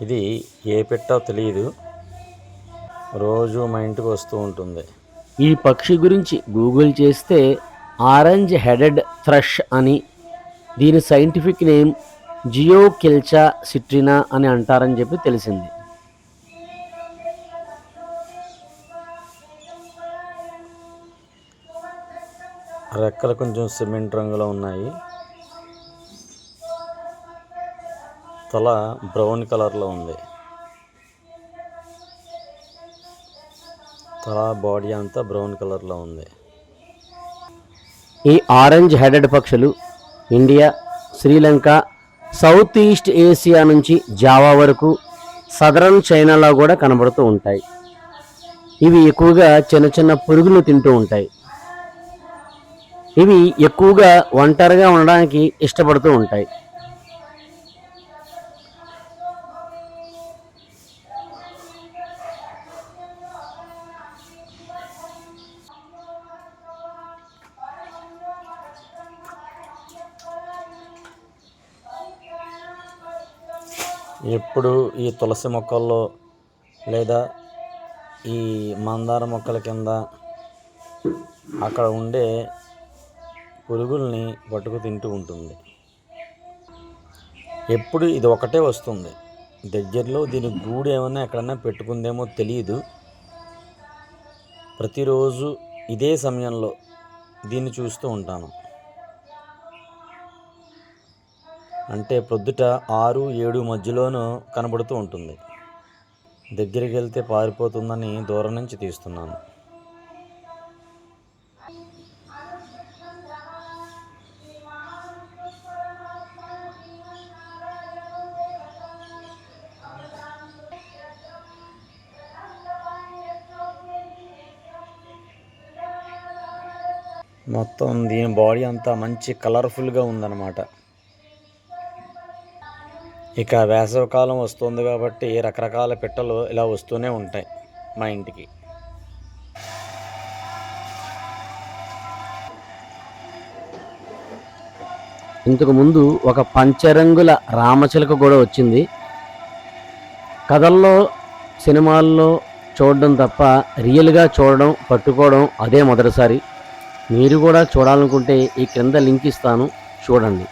ఇది ఏ పెట్టో తెలియదు, రోజు మా ఇంటికి వస్తూ ఉంటుంది. ఈ పక్షి గురించి గూగుల్ చేస్తే ఆరెంజ్ హెడెడ్ థ్రష్ అని, దీని సైంటిఫిక్ నేమ్ జియోకెల్చా సిట్రినా అని అంటారని చెప్పి తెలిసింది. రెక్కలు కొంచెం సిమెంట్ రంగులో ఉన్నాయి. తల బ్రౌన్ కలర్లో ఉంది. తల బాడీ అంతా బ్రౌన్ కలర్లో ఉంది. ఈ ఆరెంజ్ హెడెడ్ పక్షులు India, Sri Lanka, south east Asia నుంచి జావా వరకు, సదరన్ చైనాలో కూడా కనబడుతూ ఉంటాయి. ఇవి ఎక్కువగా చిన్న చిన్న పురుగులు తింటూ ఉంటాయి. ఇవి ఎక్కువగా ఒంటరిగా ఉండడానికి ఇష్టపడుతూ ఉంటాయి. ఎప్పుడు ఈ తులసి మొక్కల్లో లేదా ఈ మందార మొక్కల కింద అక్కడ ఉండే పురుగుల్ని పట్టుకు తింటూ ఉంటుంది. ఎప్పుడు ఇది ఒకటే వస్తుంది. దగ్గరలో దీని గూడు ఏమన్నా ఎక్కడన్నా పెట్టుకుందేమో తెలియదు. ప్రతిరోజు ఇదే సమయంలో దీన్ని చూస్తూ ఉంటాను. అంటే ప్రొద్దుట 6-7 మధ్యలోనూ కనబడుతూ ఉంటుంది. దగ్గరికి వెళ్తే పారిపోతుందని దూరం నుంచి తీస్తున్నాను. మొత్తం దీని బాడీ అంతా మంచి కలర్ఫుల్గా ఉందన్నమాట. ఇక వేసవికాలం వస్తుంది కాబట్టి రకరకాల పిట్టలు ఇలా వస్తూనే ఉంటాయి మా ఇంటికి. ఇంతకు ముందు ఒక పంచరంగుల రామచిలక కూడా వచ్చింది. కథల్లో, సినిమాల్లో చూడడం తప్ప రియల్గా చూడడం, పట్టుకోవడం అదే మొదటిసారి. మీరు కూడా చూడాలనుకుంటే ఈ క్రింద లింక్ ఇస్తాను, చూడండి.